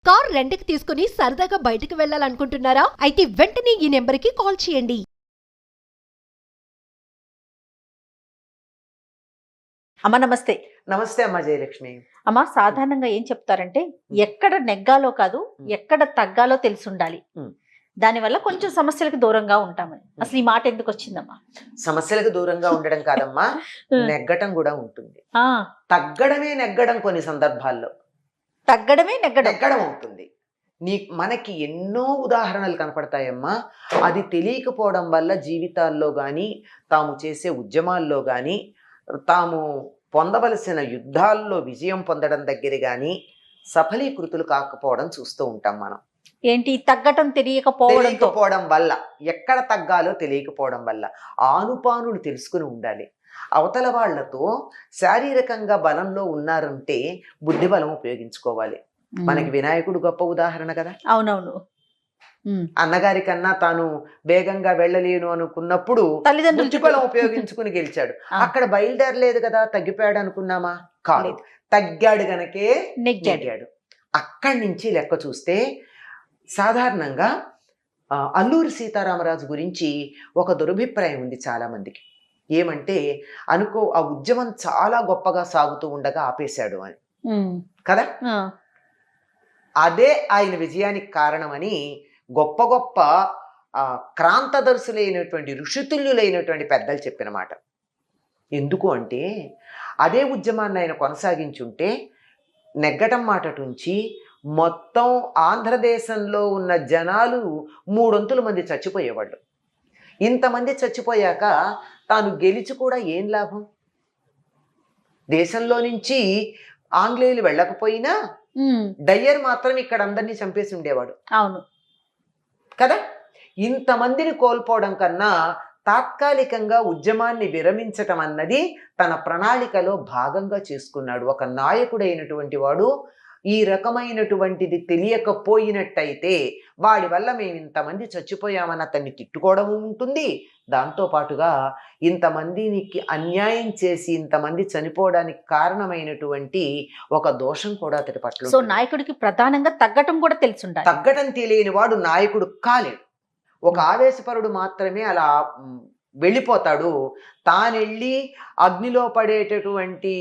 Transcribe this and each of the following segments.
Car రెంట్‌కి తీసుకుని సరదాగా బయటికి వెళ్ళాలనుకుంటున్నారా? అయితే వెంటనే ఈ నెంబర్‌కి కాల్ చేయండి. అమ్మ నమస్తే. నమస్తే అమ్మ జయలక్ష్మి. అమ్మ సాధారణంగా ఏం చెప్తారంటే ఎక్కడ నెగ్గాలో కాదు ఎక్కడ తగ్గాలో తెలిసుండాలి. దానివల్ల కొంచెం సమస్యలకు దూరంగా ఉంటామని. అసలు ఈ మాట ఎందుకు వచ్చిందమ్మా? సమస్యలకు దూరంగా ఉండడం కాదమ్మా, నెగ్గటం కూడా ఉంటుంది. ఆ తగ్గడమే నెగ్గడం కొన్ని సందర్భాల్లో. తగ్గడమే నెగ్గడం. నెగ్గడం అవుతుంది. మనకి ఎన్నో ఉదాహరణలు కనపడతాయమ్మా. అది తెలియకపోవడం వల్ల జీవితాల్లో కానీ, తాము చేసే ఉద్యమాల్లో కానీ, తాము పొందవలసిన యుద్ధాల్లో విజయం పొందడం దగ్గర కానీ సఫలీకృతులు కాకపోవడం చూస్తూ ఉంటాం మనం. ఏంటి తగ్గటం తెలియకపోవడం వల్ల, ఎక్కడ తగ్గాలో తెలియకపోవడం వల్ల ఆనుపానులు తెలుసుకుని ఉండాలి. అవతల వాళ్లతో శారీరకంగా బలంలో ఉన్నారంటే బుద్ధి బలం ఉపయోగించుకోవాలి. మనకి వినాయకుడు గొప్ప ఉదాహరణ కదా. అవునవును. అన్నగారి కన్నా తాను వేగంగా వెళ్ళలేను అనుకున్నప్పుడు బుద్ధి బలం ఉపయోగించుకుని గెలిచాడు. అక్కడ బయలుదేరలేదు కదా, తగ్గిపోయాడు అనుకున్నామా? కాదు, తగ్గాడు గనకే నెగ్గాడు. అక్కడి నుంచి లెక్క చూస్తే సాధారణంగా అల్లూరి సీతారామరాజు గురించి ఒక దురభిప్రాయం ఉంది చాలా మందికి. ఏమంటే ఆ ఉద్యమం చాలా గొప్పగా సాగుతూ ఉండగా ఆపేశాడు అని కదా. అదే ఆయన విజయానికి కారణమని గొప్ప గొప్ప క్రాంతదర్శులైనటువంటి ఋషితుల్యులైనటువంటి పెద్దలు చెప్పిన మాట. ఎందుకు అంటే అదే ఉద్యమాన్ని ఆయన కొనసాగించుంటే నెగ్గటం మాటటుంచి మొత్తం ఆంధ్రదేశంలో ఉన్న జనాలు 300 మంది చచ్చిపోయేవాళ్ళు. ఇంతమంది చచ్చిపోయాక తాను గెలిచి కూడా ఏం లాభం? దేశంలో నుంచి ఆంగ్లేయులు వెళ్ళకపోయినా డయ్యర్ మాత్రం ఇక్కడ అందరినీ చంపేసి ఉండేవాడు. అవును కదా. ఇంతమందిని కోల్పోవడం కన్నా తాత్కాలికంగా ఉద్యమాన్ని విరమించటం అన్నది తన ప్రణాళికలో భాగంగా చేసుకున్నాడు. ఒక నాయకుడైనటువంటి వాడు ఈ రకమైనటువంటిది తెలియకపోయినట్టయితే వాడి వల్ల మేము ఇంతమంది చచ్చిపోయామని అతన్ని తిట్టుకోవడం ఉంటుంది. దాంతోపాటుగా ఇంతమందికి అన్యాయం చేసి ఇంతమంది చనిపోవడానికి కారణమైనటువంటి ఒక దోషం కూడా అతడి పట్ల. సో నాయకుడికి ప్రధానంగా తగ్గటం కూడా తెలుసుండాలి. తగ్గటం తెలియని వాడు నాయకుడు కాలేడు. ఒక ఆవేశపరుడు మాత్రమే అలా వెళ్ళిపోతాడు. తానెళ్ళి అగ్నిలో పడేటటువంటి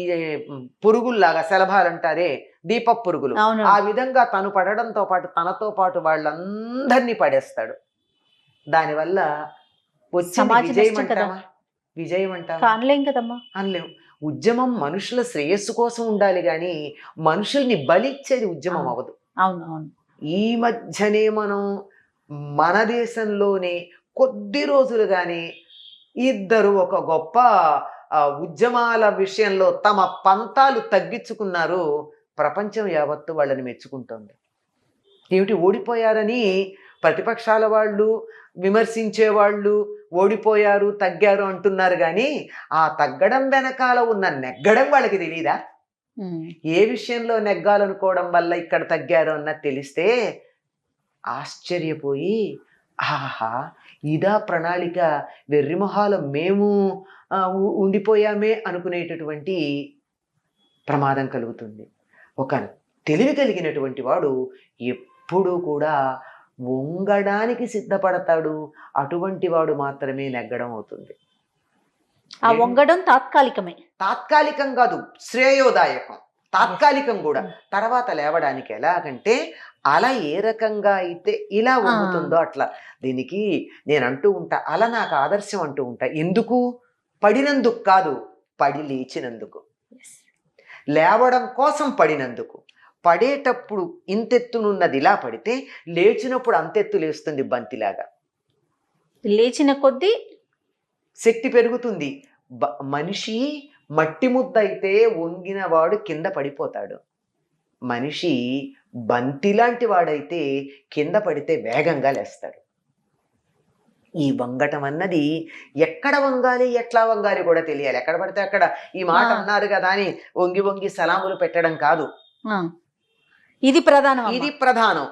పురుగుల్లాగా, శలభాలంటారే దీప పురుగులు, ఆ విధంగా తను పడడంతో పాటు తనతో పాటు వాళ్ళందరినీ పడేస్తాడు. దానివల్ల విజయం అంటామా? అనలేము. ఉద్యమం మనుషుల శ్రేయస్సు కోసం ఉండాలి గాని మనుషుల్ని బలిచ్చేది ఉద్యమం అవ్వదు. అవునవును. ఈ మధ్యనే మనం మన దేశంలోనే కొద్ది రోజులుగానే ఇద్దరు ఒక గొప్ప ఉద్యమాల విషయంలో తమ పంతాలు తగ్గించుకున్నారు. ప్రపంచం యావత్తు వాళ్ళని మెచ్చుకుంటుంది. ఏమిటి, ఓడిపోయారని ప్రతిపక్షాల వాళ్ళు, విమర్శించేవాళ్ళు ఓడిపోయారు తగ్గారు అంటున్నారు కానీ ఆ తగ్గడం వెనకాల ఉన్న నెగ్గడం వాళ్ళకి తెలీదా? ఏ విషయంలో నెగ్గాలనుకోవడం వల్ల ఇక్కడ తగ్గారు అన్నది తెలిస్తే ఆశ్చర్యపోయి, ఆహా ఇదా ప్రణాళిక, వెర్రిమొహాలు మేము ఉండిపోయామే అనుకునేటటువంటి ప్రమాదం కలుగుతుంది. ఒక తెలివి కలిగినటువంటి వాడు ఎప్పుడూ కూడా వంగడానికి సిద్ధపడతాడు. అటువంటి వాడు మాత్రమే నెగ్గడం అవుతుంది. ఆ వంగడం తాత్కాలికం కాదు, శ్రేయోదాయకం. తాత్కాలికం కూడా. తర్వాత లేవడానికి ఎలాగంటే అలా ఏ రకంగా అయితే ఇలా వంగుతుందో అట్లా. దీనికి నేను అంటూ ఉంటా, అలా నాకు ఆదర్శం అంటూ ఉంటా. ఎందుకు? పడినందుకు కాదు, పడి లేచినందుకు. లేవడం కోసం పడినందుకు. పడేటప్పుడు ఇంతెత్తునున్నది ఇలా పడితే లేచినప్పుడు అంతెత్తు లేస్తుంది బంతిలాగా. లేచిన కొద్దీ శక్తి పెరుగుతుంది. మనిషి మట్టి ముద్ద అయితే వంగిన వాడు కింద పడిపోతాడు. మనిషి బంతి లాంటి వాడైతే కింద పడితే వేగంగా లేస్తాడు. ఈ వంగటం అన్నది ఎక్కడ వంగాలి, ఎట్లా వంగాలి కూడా తెలియాలి. ఎక్కడ పడితే అక్కడ ఈ మాట అన్నారు కదా అని వంగి వంగి సలాములు పెట్టడం కాదు. ఇది ప్రధానం.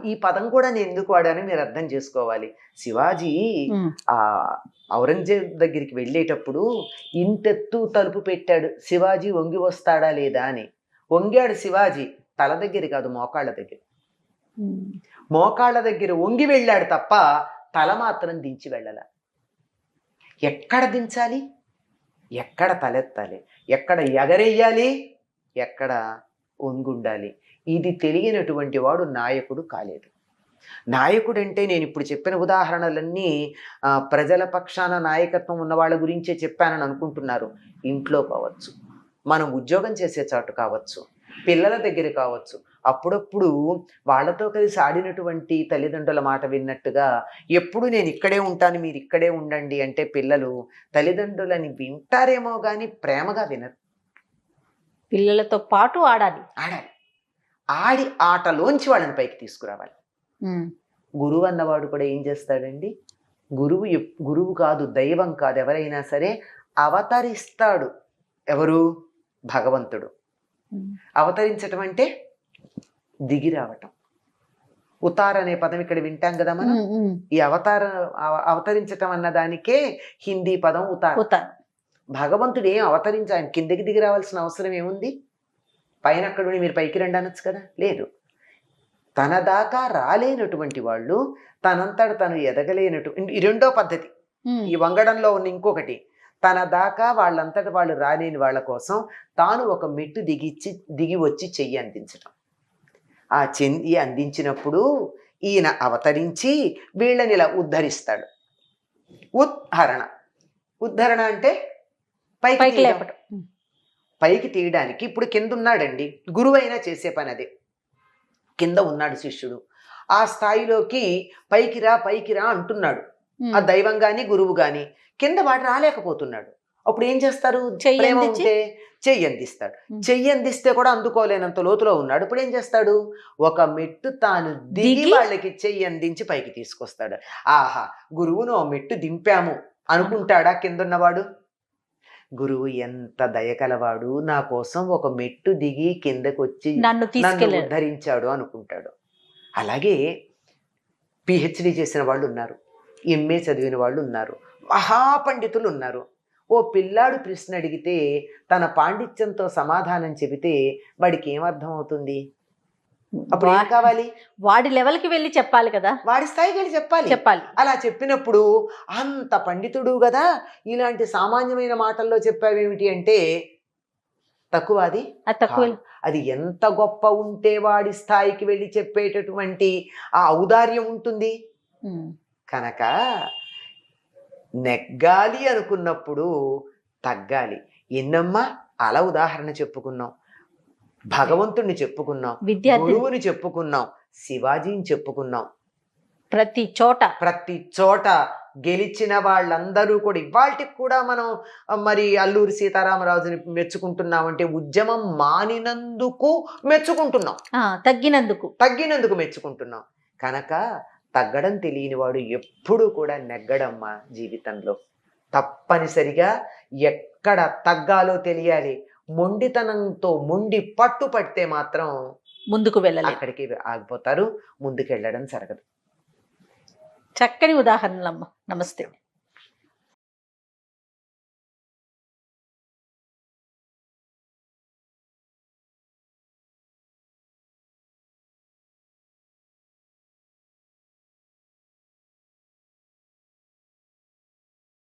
ఈ పదం కూడా నేను ఎందుకు వాడానో మీరు అర్థం చేసుకోవాలి. శివాజీ ఔరంగజేబ్ దగ్గరికి వెళ్ళేటప్పుడు ఇంతెత్తు తలుపు పెట్టాడు, శివాజీ వంగి వస్తాడా లేదా అని. వంగాడు శివాజీ, తల దగ్గర కాదు, మోకాళ్ళ దగ్గర. మోకాళ్ళ దగ్గర వంగి వెళ్ళాడు తప్ప తల మాత్రం దించి వెళ్ళాల. ఎక్కడ దించాలి, ఎక్కడ తలెత్తాలి, ఎక్కడ ఎగరెయ్యాలి, ఎక్కడ వంగుండాలి, ఇది తెలియనటువంటి వాడు నాయకుడు కాలేదు. నాయకుడు అంటే నేను ఇప్పుడు చెప్పిన ఉదాహరణలన్నీ ప్రజల పక్షాన నాయకత్వం ఉన్న వాళ్ళ గురించే చెప్పానని అనుకుంటున్నారు. ఇంట్లో కావచ్చు, మనం ఉద్యోగం చేసే చాటు కావచ్చు, పిల్లల దగ్గర కావచ్చు, అప్పుడప్పుడు వాళ్ళతో కలిసి ఆడినటువంటి తల్లిదండ్రుల మాట విన్నట్టుగా ఎప్పుడు నేను ఇక్కడే ఉంటాను మీరు ఇక్కడే ఉండండి అంటే పిల్లలు తల్లిదండ్రులని వింటారేమో కానీ ప్రేమగా వినరు. పిల్లలతో పాటు ఆడాలి. ఆడి ఆటలోంచి వాళ్ళని పైకి తీసుకురావాలి. గురువు అన్నవాడు కూడా ఏం చేస్తాడండి, గురువు కాదు, దైవం కాదు, ఎవరైనా సరే అవతరిస్తాడు. ఎవరు? భగవంతుడు. అవతరించటం అంటే దిగి రావటం. ఉతార్ అనే పదం ఇక్కడ వింటాం కదా మనం. ఈ అవతరించటం అన్న దానికే హిందీ పదం ఉతార్. భగవంతుడు ఏం అవతరించి ఆయన కిందకి దిగి రావాల్సిన అవసరం ఏముంది? పైన అక్కడ మీరు పైకి రండి అనొచ్చు కదా. లేదు, తన దాకా రాలేనటువంటి వాళ్ళు, తనంతట తను ఎదగలేనటువంటి, ఈ రెండో పద్ధతి. ఈ వంగడంలో ఉన్న ఇంకొకటి, తన దాకా వాళ్ళంతట వాళ్ళు రాలేని వాళ్ళ కోసం తాను ఒక మెట్టు దిగి వచ్చి చెయ్యి అందించటం. ఆ చెయ్యి అందించినప్పుడు ఈయన అవతరించి వీళ్ళని ఇలా ఉద్ధరిస్తాడు. ఉద్ధరణ అంటే పైకి లేపటం. పైకి తీయడానికి ఇప్పుడు కింద ఉన్నాడండి, గురువైనా చేసే పని అదే. కింద ఉన్నాడు శిష్యుడు, ఆ స్థాయిలోకి పైకి రా అంటున్నాడు ఆ దైవం గాని గురువు గాని. కింద వాడు రాలేకపోతున్నాడు. అప్పుడు ఏం చేస్తారు? ప్రేమ ఉంటే చెయ్యి అందిస్తాడు. చెయ్యి అందిస్తే కూడా అందుకోలేనంత లోతులో ఉన్నాడు. ఇప్పుడు ఏం చేస్తాడు? ఒక మెట్టు తాను దిగి వాళ్ళకి చెయ్యి అందించి పైకి తీసుకొస్తాడు. ఆహా, గురువును ఓ మెట్టు దింపాము అనుకుంటాడా కిందున్నవాడు? గురువు ఎంత దయకలవాడు, నా కోసం ఒక మెట్టు దిగి కిందకు వచ్చి నన్ను ఉద్ధరించాడు అనుకుంటాడు. అలాగే పిహెచ్డి చేసిన వాళ్ళు ఉన్నారు, ఎంఏ చదివిన వాళ్ళు ఉన్నారు, మహాపండితులు ఉన్నారు. ఓ పిల్లాడు ప్రశ్న అడిగితే తన పాండిత్యంతో సమాధానం చెబితే వాడికి ఏమర్థం అవుతుంది? అప్పుడు ఏం కావాలి? వాడి లెవెల్కి వెళ్ళి చెప్పాలి కదా, వాడి స్థాయికి వెళ్ళి చెప్పాలి. అలా చెప్పినప్పుడు అంత పండితుడు కదా, ఇలాంటి సామాన్యమైన మాటల్లో చెప్పావేమిటి అంటే తక్కువ. అది ఎంత గొప్ప ఉంటే వాడి స్థాయికి వెళ్ళి చెప్పేటటువంటి ఆ ఔదార్యం ఉంటుంది. కనుక నెగ్గాలి అనుకున్నప్పుడు తగ్గాలి. ఎన్నమ్మా అలా ఉదాహరణ చెప్పుకున్నాం, భగవంతుణ్ణి చెప్పుకున్నాం, గురువుని చెప్పుకున్నాం, శివాజీని చెప్పుకున్నాం. ప్రతి చోట గెలిచిన వాళ్ళందరూ కూడా ఇవాళకి కూడా మనం మరి అల్లూరి సీతారామరాజుని మెచ్చుకుంటున్నామంటే ఉద్యమం మానినందుకు మెచ్చుకుంటున్నాం, తగ్గినందుకు మెచ్చుకుంటున్నాం. కనుక తగ్గడం తెలియని వాడు ఎప్పుడు కూడా నెగ్గడమ్మా జీవితంలో. తప్పనిసరిగా ఎక్కడ తగ్గాలో తెలియాలి. మొండితనంతో పట్టు పడితే మాత్రం ముందుకు వెళ్ళాలి, అక్కడికి ఆగిపోతారు, ముందుకు వెళ్ళడం జరగదు. చక్కని ఉదాహరణలమ్మ. నమస్తే.